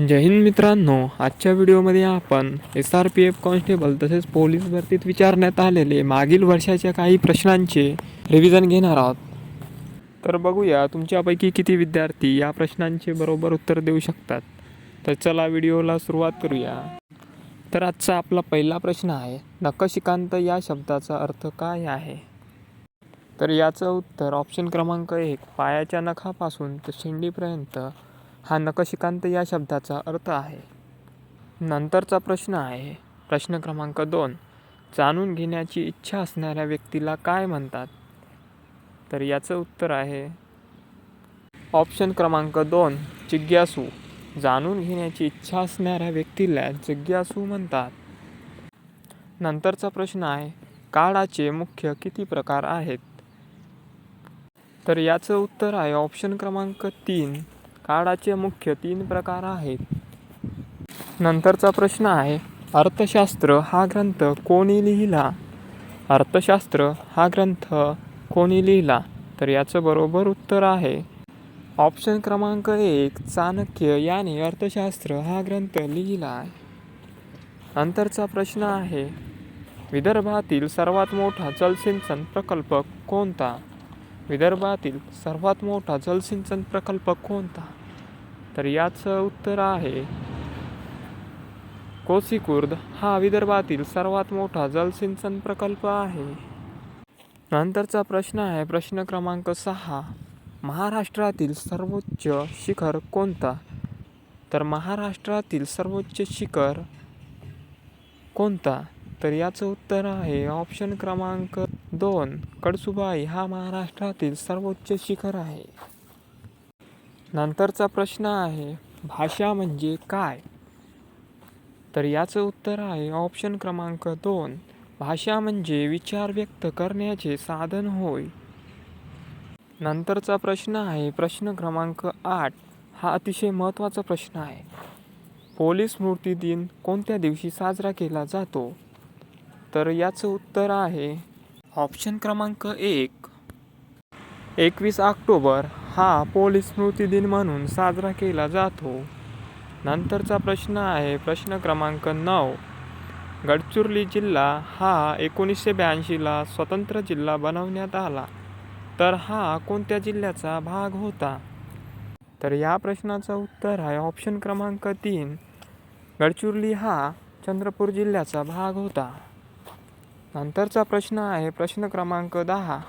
जय हिंद मित्रांनो, आजच्या व्हिडिओमध्ये आपण SRPF कॉन्स्टेबल तसेच पोलीस भरतीत विचारण्यात आलेले मागील वर्षाच्या काही प्रश्नांचे रिव्हिजन घेणार आहोत. तर बघूया तुमच्यापैकी किती विद्यार्थी या प्रश्नांचे बरोबर उत्तर देऊ शकतात. तर चला व्हिडिओला सुरुवात करूया. तर आजचा आपला पहिला प्रश्न आहे, नखशिखांत या शब्दाचा अर्थ काय आहे? तर याचं उत्तर ऑप्शन क्रमांक 1, पायाच्या नखापासून ते शेंडीपर्यंत हा नखशिखांत या शब्दाचा अर्थ आहे. नंतरचा प्रश्न आहे, प्रश्न क्रमांक 2, जाणून घेण्याची इच्छा असणाऱ्या व्यक्तीला काय म्हणतात? तर याचं उत्तर आहे ऑप्शन क्रमांक 2, जिज्ञासू. जाणून घेण्याची इच्छा असणाऱ्या व्यक्तीला जिज्ञासू म्हणतात. नंतरचा प्रश्न आहे, काळाचे मुख्य किती प्रकार आहेत? तर याचं उत्तर आहे ऑप्शन क्रमांक 3, काळाचे मुख्य 3 प्रकार आहेत. नंतरचा प्रश्न आहे, अर्थशास्त्र हा ग्रंथ कोणी लिहिला? अर्थशास्त्र हा ग्रंथ कोणी लिहिला? तर याचं बरोबर उत्तर आहे ऑप्शन क्रमांक 1, चाणक्य याने अर्थशास्त्र हा ग्रंथ लिहिला आहे. नंतरचा प्रश्न आहे, विदर्भातील सर्वात मोठा जलसिंचन प्रकल्प कोणता? विदर्भातील सर्वात मोठा जलसिंचन प्रकल्प कोणता? तर याचं उत्तर आहे कोझीकोड हा विदर्भातील सर्वात मोठा जलसिंचन प्रकल्प आहे. नंतरचा प्रश्न आहे, प्रश्न क्रमांक 6, महाराष्ट्रातील सर्वोच्च शिखर कोणता? तर महाराष्ट्रातील सर्वोच्च शिखर कोणता? तर याचं उत्तर आहे ऑप्शन क्रमांक 2, कळसुबाई हा महाराष्ट्रातील सर्वोच्च शिखर आहे. नंतरचा प्रश्न आहे, भाषा म्हणजे काय? तर याचं उत्तर आहे ऑप्शन क्रमांक 2, भाषा म्हणजे विचार व्यक्त करण्याचे साधन होय. नंतरचा प्रश्न आहे, प्रश्न क्रमांक 8, हा अतिशय महत्त्वाचा प्रश्न आहे. पोलीस स्मृती दिन कोणत्या दिवशी साजरा केला जातो? तर याचं उत्तर आहे ऑप्शन क्रमांक 1, 21 ऑक्टोबर हा पोलीस स्मृती दिन म्हणून साजरा केला जातो. नंतरचा प्रश्न आहे, प्रश्न क्रमांक 9, गडचिरोली जिल्हा हा 1982ला स्वतंत्र जिल्हा बनवण्यात आला, तर हा कोणत्या जिल्ह्याचा भाग होता? तर या प्रश्नाचं उत्तर आहे ऑप्शन क्रमांक 3, गडचिरोली हा चंद्रपूर जिल्ह्याचा भाग होता. नंतरचा प्रश्न आहे, प्रश्न क्रमांक 10,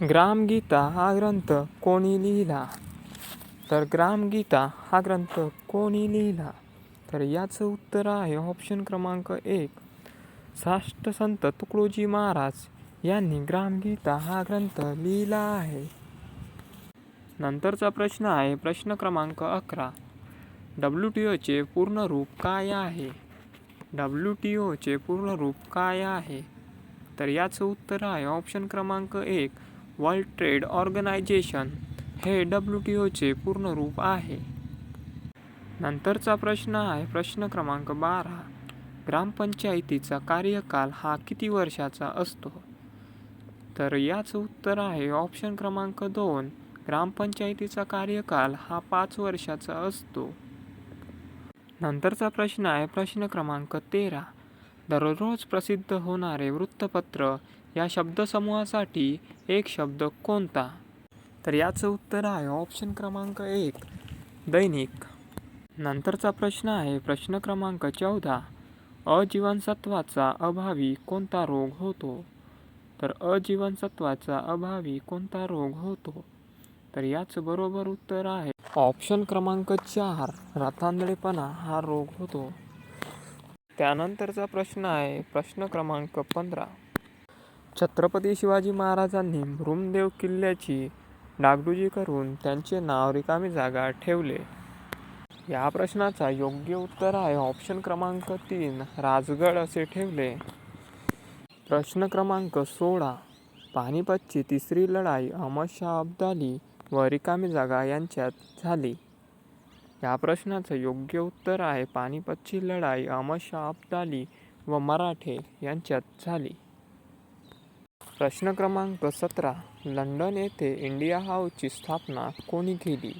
ग्रामगीता हा ग्रंथ कोणी लिहिला? तर ग्रामगीता हा ग्रंथ कोणी लिहिला? तर याचं उत्तर आहे ऑप्शन क्रमांक 1, राष्ट्रसंत तुकडोजी महाराज यांनी ग्रामगीता हा ग्रंथ लिहिला आहे. नंतरचा प्रश्न आहे, प्रश्न क्रमांक 11, WTOचे पूर्ण रूप काय आहे? WTOचे पूर्ण रूप काय आहे? तर याचं उत्तर आहे ऑप्शन क्रमांक 1, वर्ल्ड ट्रेड ऑर्गनायझेशन हे WTOचे पूर्ण रूप आहे. नंतरचा प्रश्न आहे, प्रश्न क्रमांक 12, ग्रामपंचायतीचा कार्यकाल हा किती वर्षाचा असतो? तर याचं उत्तर आहे ऑप्शन क्रमांक 2, ग्रामपंचायतीचा कार्यकाल हा 5 वर्षाचा असतो. नंतरचा प्रश्न आहे, प्रश्न क्रमांक 13, दररोज प्रसिद्ध होणारे वृत्तपत्र या शब्दसमूहासाठी एक शब्द कोणता? तर याचं उत्तर आहे ऑप्शन क्रमांक 1, दैनिक. नंतरचा प्रश्न आहे, प्रश्न क्रमांक 14, अजीवनसत्वाचा अभावी कोणता रोग होतो? तर अजीवनसत्वाचा अभावी कोणता रोग होतो? तर याचं बरोबर उत्तर आहे ऑप्शन क्रमांक 4, रातांधळेपणा हा रोग होतो. त्यानंतरचा प्रश्न आहे, प्रश्न क्रमांक 15, छत्रपती शिवाजी महाराजांनी ब्रह्मदेव किल्ल्याची डागडुजी करून त्यांचे नाव रिकामी जागा ठेवले. या प्रश्नाचा योग्य उत्तर आहे ऑप्शन क्रमांक 3, राजगड असे ठेवले. प्रश्न क्रमांक 16, पानिपतची तिसरी लढाई अहमद शाह अब्दाली व रिकामी जागा यांच्यात झाली. या प्रश्नाचं योग्य उत्तर आहे पानिपतची लढाई अहमद शाह अब्दाली व मराठे यांच्यात झाली. प्रश्न क्रमांक 17, लंडन येथे इंडिया हाऊसची स्थापना कोणी केली?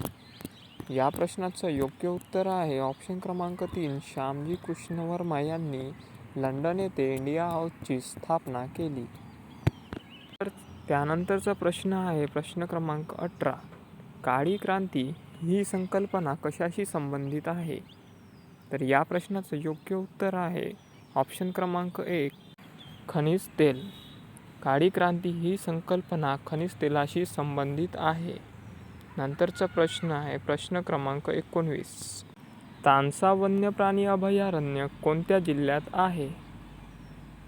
या प्रश्नाचं योग्य उत्तर आहे ऑप्शन क्रमांक 3 श्यामजी कृष्ण वर्मा यांनी लंडन येथे इंडिया हाऊसची स्थापना केली. तर त्यानंतरचा प्रश्न आहे प्रश्न क्रमांक 18 काळी क्रांती ही संकल्पना कशाशी संबंधित आहे. तर या प्रश्नाचं योग्य उत्तर आहे ऑप्शन क्रमांक 1 खनिज तेल. काळी क्रांती ही संकल्पना खनिज तेलाशी संबंधित आहे. नंतरचा प्रश्न आहे प्रश्न क्रमांक 19 तानसा वन्यप्राणी अभयारण्य कोणत्या जिल्ह्यात आहे.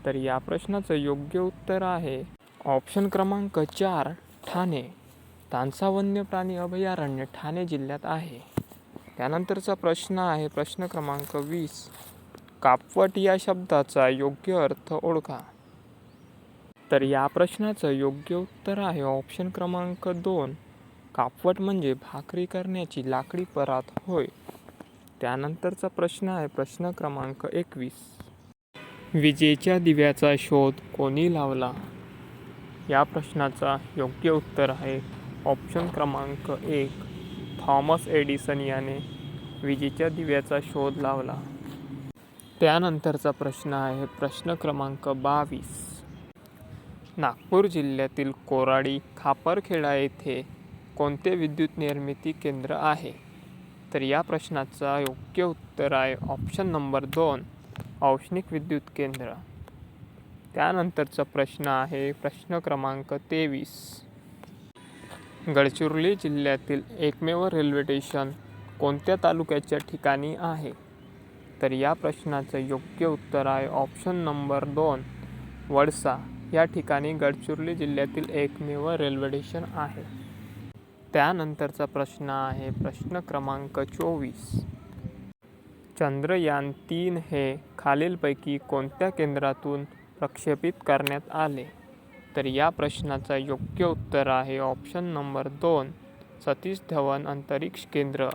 तर या प्रश्नाचं योग्य उत्तर आहे ऑप्शन क्रमांक 4 ठाणे. तानसा वन्यप्राणी अभयारण्य ठाणे जिल्ह्यात आहे. त्यानंतरचा प्रश्न आहे प्रश्न क्रमांक 20 कापवट या शब्दाचा योग्य अर्थ ओळखा. तर या प्रश्नाचं योग्य उत्तर आहे ऑप्शन क्रमांक 2 कापवट म्हणजे भाकरी करण्याची लाकडी परात होय. त्यानंतरचा प्रश्न आहे प्रश्न क्रमांक 21 विजेच्या दिव्याचा शोध कोणी लावला. या प्रश्नाचा योग्य उत्तर आहे ऑप्शन क्रमांक 1 थॉमस एडिसन याने विजेच्या दिव्याचा शोध लावला. त्यानंतरचा प्रश्न आहे प्रश्न क्रमांक 22 नागपूर जिल्ह्यातील कोराडी खापरखेडा येथे कोणते विद्युत निर्मिती केंद्र आहे. तर या प्रश्नाचा योग्य उत्तर आहे ऑप्शन नंबर 2 औष्णिक विद्युत केंद्र. त्यानंतरचा प्रश्न आहे प्रश्न क्रमांक 23 गडचिरोली जिल्ह्यातील एकमेव रेल्वे स्टेशन कोणत्या तालुक्याच्या ठिकाणी आहे. तर या प्रश्नाचं योग्य उत्तर आहे ऑप्शन नंबर 2 वडसा या ठिकाणी गडचिरोली जिल्ह्यातील एकमेव रेल्वे स्टेशन आहे. त्यानंतरचा प्रश्न आहे प्रश्न क्रमांक 24 चंद्रयान 3 हे खालीलपैकी कोणत्या केंद्रातून प्रक्षेपित करण्यात आले. तर या प्रश्नाचा योग्य उत्तर आहे ऑप्शन नंबर 2 सतीश धवन अंतरिक्ष केंद्र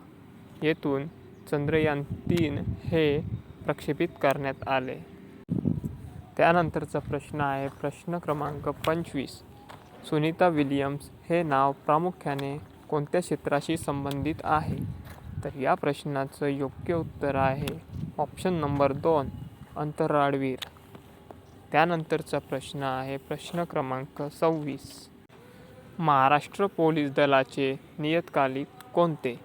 येथून चंद्रयान 3 हे प्रक्षेपित करण्यात आले. त्यानंतरचा प्रश्न आहे प्रश्न क्रमांक 25 सुनीता विल्यम्स हे नाव प्रामुख्याने कोणत्या क्षेत्राशी संबंधित आहे. तर या प्रश्नाचं योग्य उत्तर आहे ऑप्शन नंबर 2 अंतराळवीर. त्यानंतरचा प्रश्न आहे प्रश्न क्रमांक 26 महाराष्ट्र पोलीस दलाचे नियतकालिक कोणते.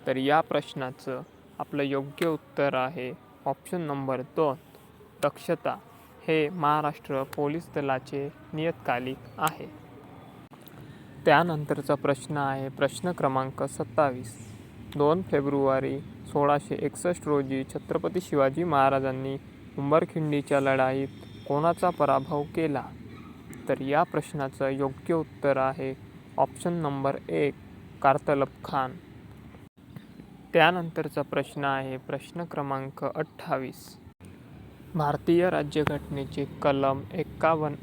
तर या प्रश्नाचं आपलं योग्य उत्तर आहे ऑप्शन नंबर 2 दक्षता हे महाराष्ट्र पोलीस दलाचे नियतकालिक आहे. त्यानंतरचा प्रश्न आहे प्रश्न क्रमांक 27 2 फेब्रुवारी 1661 रोजी छत्रपती शिवाजी महाराजांनी उंबरखिंडीच्या लढाईत कोणाचा पराभव केला. तर या प्रश्नाचं योग्य उत्तर आहे ऑप्शन नंबर 1 कारतलब खान. त्यानंतरचा प्रश्न आहे प्रश्न क्रमांक 28 भारतीय राज्यघटनेचे कलम 51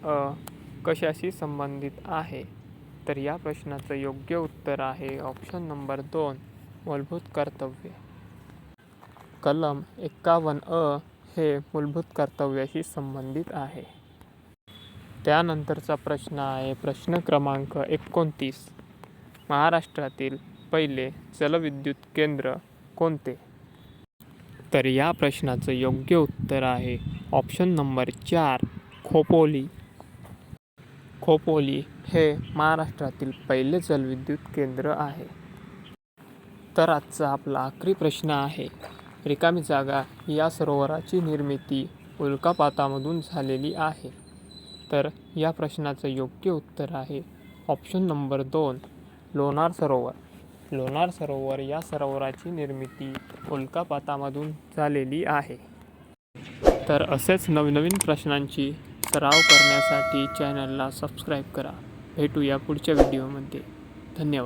कशाशी संबंधित आहे. तर या प्रश्नाचं योग्य उत्तर आहे ऑप्शन नंबर 2 मूलभूत कर्तव्ये. कलम 51 हे मूलभूत कर्तव्याशी संबंधित आहे. त्यानंतरचा प्रश्न आहे प्रश्न क्रमांक 29 महाराष्ट्रातील पहिले जलविद्युत केंद्र कोणते. तर या प्रश्नाचं योग्य उत्तर आहे ऑप्शन नंबर 4 खोपोली. खोपोली हे महाराष्ट्रातील पहिले जलविद्युत केंद्र आहे. तर आजचा आपला आखरी प्रश्न आहे रिकामी जागा या सरोवराची निर्मिती उल्कापातामधून झालेली आहे. तर या प्रश्नाचं योग्य उत्तर आहे ऑप्शन नंबर 2 लोणार सरोवर. लोणार सरोवर या सरोवराची निर्मिती उल्कापातामधून झालेली आहे. तर असेच नवनवीन प्रश्नांची सराव करण्यासाठी चॅनलला सबस्क्राईब करा. भेटूया पुढच्या व्हिडिओमध्ये. धन्यवाद.